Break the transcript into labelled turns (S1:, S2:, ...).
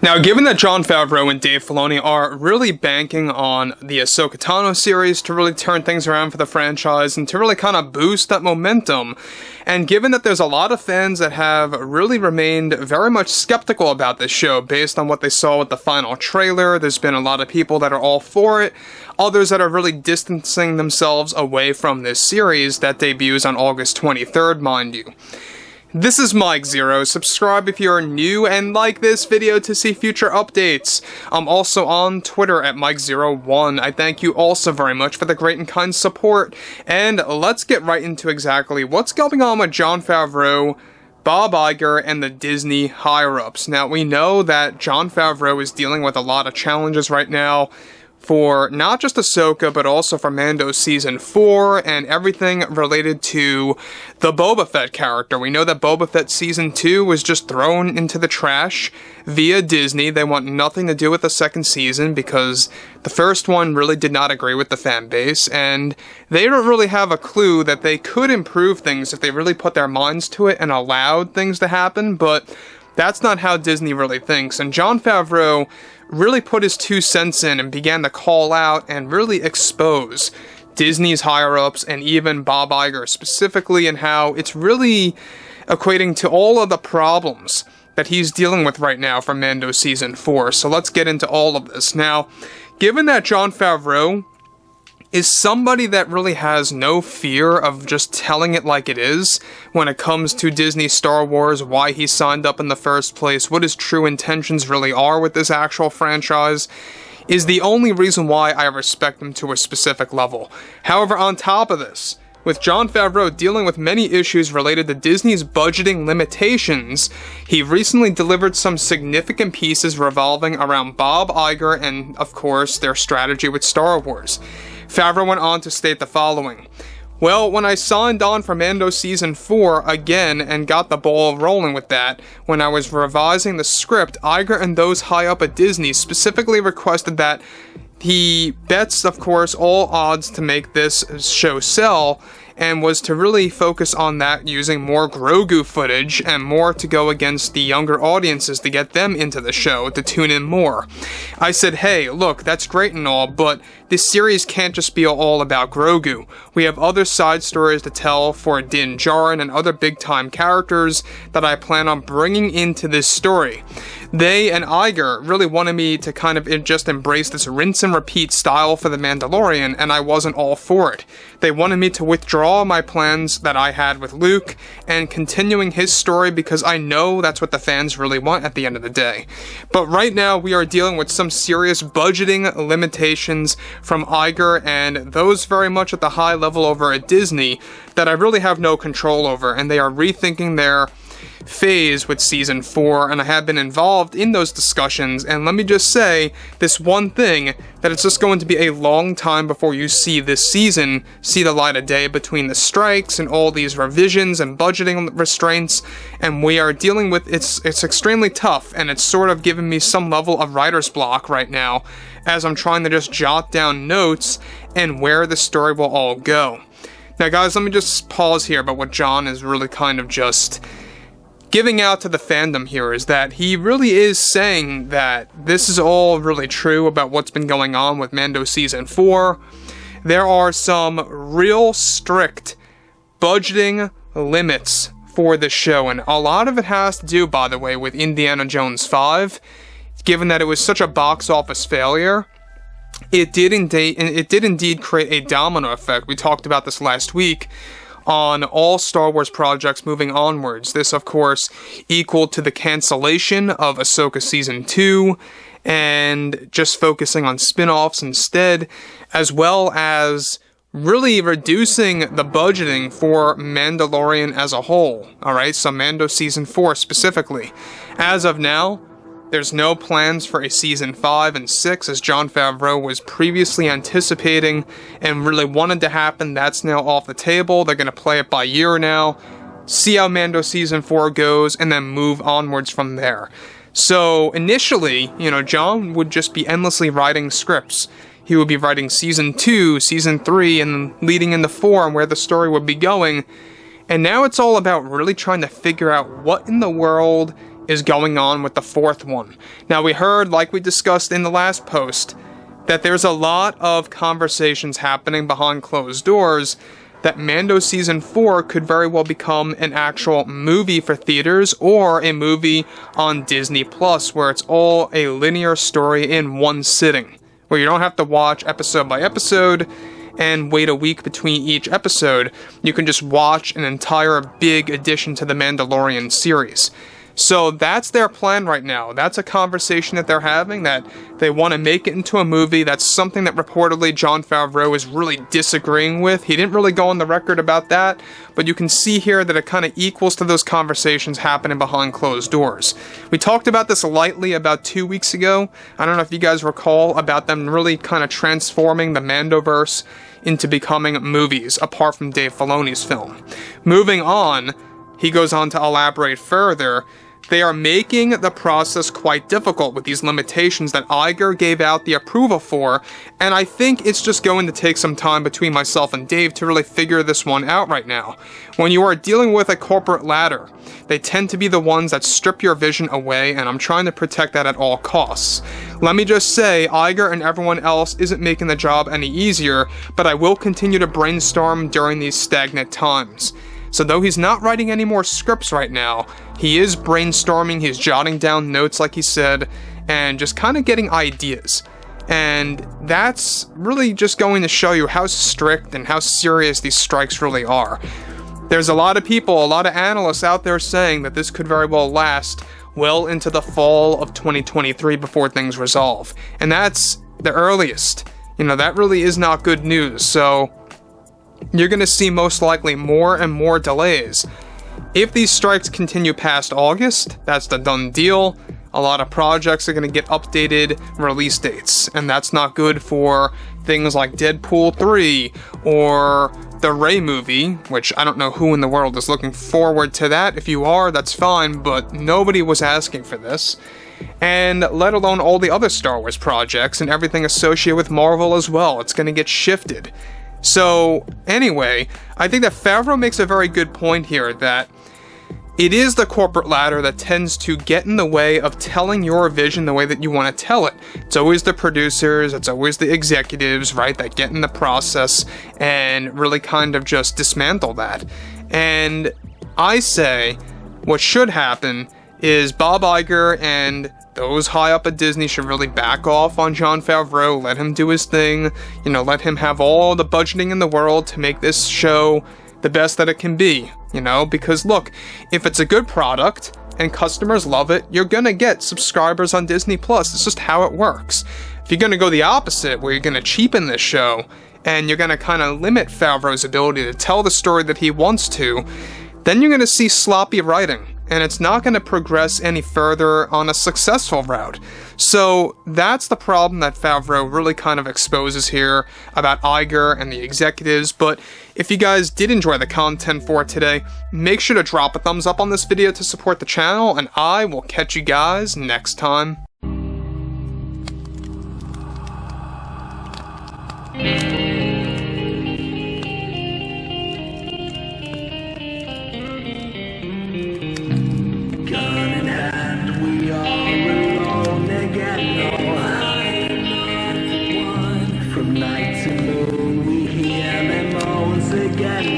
S1: Now, given that Jon Favreau and Dave Filoni are really banking on the Ahsoka Tano series to really turn things around for the franchise and to really kind of boost that momentum, and given that there's a lot of fans that have really remained very much skeptical about this show based on what they saw with the final trailer, there's been a lot of people that are all for it, others that are really distancing themselves away from this series that debuts on August 23rd, mind you. This is Mike Zero. Subscribe if you're new and like this video to see future updates. I'm also on Twitter at Mike01. I thank you also very much for the great and kind support. And let's get right into exactly what's going on with Jon Favreau, Bob Iger, and the Disney higher-ups. Now, we know that Jon Favreau is dealing with a lot of challenges right now for not just Ahsoka, but also for Mando Season 4 and everything related to the Boba Fett character. We know that Boba Fett Season 2 was just thrown into the trash via Disney. They want nothing to do with the second season because the first one really did not agree with the fan base, and they don't really have a clue that they could improve things if they really put their minds to it and allowed things to happen, but that's not how Disney really thinks. And Jon Favreau really put his 2 cents in and began to call out and really expose Disney's higher-ups and even Bob Iger specifically, and how it's really equating to all of the problems that he's dealing with right now for Mando Season 4. So let's get into all of this. Now, given that Jon Favreau is somebody that really has no fear of just telling it like it is when it comes to Disney Star Wars, why he signed up in the first place, what his true intentions really are with this actual franchise, is the only reason why I respect him to a specific level. However, on top of this, with Jon Favreau dealing with many issues related to Disney's budgeting limitations, he recently delivered some significant pieces revolving around Bob Iger and, of course, their strategy with Star Wars. Favreau went on to state the following: "Well, when I signed on for Mando Season 4 again and got the ball rolling with that, when I was revising the script, Iger and those high up at Disney specifically requested that he bets, of course, all odds to make this show sell, and was to really focus on that using more Grogu footage and more to go against the younger audiences to get them into the show, to tune in more. I said, hey, look, that's great and all, but this series can't just be all about Grogu. We have other side stories to tell for Din Djarin and other big-time characters that I plan on bringing into this story. They and Iger really wanted me to kind of just embrace this rinse and repeat style for The Mandalorian, and I wasn't all for it. They wanted me to withdraw my plans that I had with Luke and continuing his story because I know that's what the fans really want at the end of the day. But right now we are dealing with some serious budgeting limitations from Iger and those very much at the high level over at Disney that I really have no control over, and they are rethinking their phase with Season 4, and I have been involved in those discussions, and let me just say this one thing, that it's just going to be a long time before you see this season see the light of day between the strikes and all these revisions and budgeting restraints, and we are dealing with, it's extremely tough, and it's sort of giving me some level of writer's block right now, as I'm trying to just jot down notes and where the story will all go. Now guys, let me just pause here about what Jon is really kind of just giving out to the fandom here, is that he really is saying that this is all really true about what's been going on with Mando Season 4. There are some real strict budgeting limits for the show, and a lot of it has to do, by the way, with Indiana Jones 5. Given that it was such a box office failure, it did indeed create a domino effect. We talked about this last week on all Star Wars projects moving onwards. This, of course, equal to the cancellation of Ahsoka Season 2, and just focusing on spin-offs instead, as well as really reducing the budgeting for Mandalorian as a whole. Alright, so Mando Season 4 specifically. As of now, there's no plans for a Season 5 and 6, as Jon Favreau was previously anticipating and really wanted to happen. That's now off the table. They're going to play it by year now, see how Mando Season 4 goes, and then move onwards from there. So initially, Jon would just be endlessly writing scripts. He would be writing Season 2, Season 3, and leading into 4 and where the story would be going. And now it's all about really trying to figure out what in the world is going on with the 4th one. Now, we heard, like we discussed in the last post, that there's a lot of conversations happening behind closed doors that Mando Season 4 could very well become an actual movie for theaters or a movie on Disney Plus, where it's all a linear story in one sitting, where you don't have to watch episode by episode and wait a week between each episode. You can just watch an entire big addition to the Mandalorian series. So that's their plan right now. That's a conversation that they're having, that they want to make it into a movie. That's something that reportedly Jon Favreau is really disagreeing with. He didn't really go on the record about that, but you can see here that it kind of equals to those conversations happening behind closed doors. We talked about this lightly about 2 weeks ago. I don't know if you guys recall about them really kind of transforming the Mandoverse into becoming movies, apart from Dave Filoni's film. Moving on, he goes on to elaborate further. They are making the process quite difficult with these limitations that IGER gave out the approval for, and I think it's just going to take some time between myself and Dave to really figure this one out right now. When you are dealing with a corporate ladder, they tend to be the ones that strip your vision away, and I'm trying to protect that at all costs. Let me just say, IGER and everyone else isn't making the job any easier, but I will continue to brainstorm during these stagnant times. So though he's not writing any more scripts right now, he is brainstorming, he's jotting down notes like he said, and just kind of getting ideas. And that's really just going to show you how strict and how serious these strikes really are. There's a lot of people, a lot of analysts out there saying that this could very well last well into the fall of 2023 before things resolve. And that's the earliest. That really is not good news, so you're going to see most likely more and more delays. If these strikes continue past August, that's the done deal. A lot of projects are going to get updated release dates, and that's not good for things like Deadpool 3 or the Rey movie, which I don't know who in the world is looking forward to that. If you are, that's fine, but nobody was asking for this. And let alone all the other Star Wars projects and everything associated with Marvel as well. It's going to get shifted. So, anyway, I think that Favreau makes a very good point here that it is the corporate ladder that tends to get in the way of telling your vision the way that you want to tell it. It's always the producers, it's always the executives, right, that get in the process and really kind of just dismantle that. And I say what should happen is Bob Iger and those high up at Disney should really back off on Jon Favreau, let him do his thing, let him have all the budgeting in the world to make this show the best that it can be, because look, if it's a good product and customers love it, you're gonna get subscribers on Disney Plus. It's just how it works. If you're gonna go the opposite, where you're gonna cheapen this show, and you're gonna kind of limit Favreau's ability to tell the story that he wants to, then you're gonna see sloppy writing. And it's not going to progress any further on a successful route. So that's the problem that Favreau really kind of exposes here about Iger and the executives. But if you guys did enjoy the content for today, make sure to drop a thumbs up on this video to support the channel, and I will catch you guys next time.
S2: From night to moon, we hear them moans again.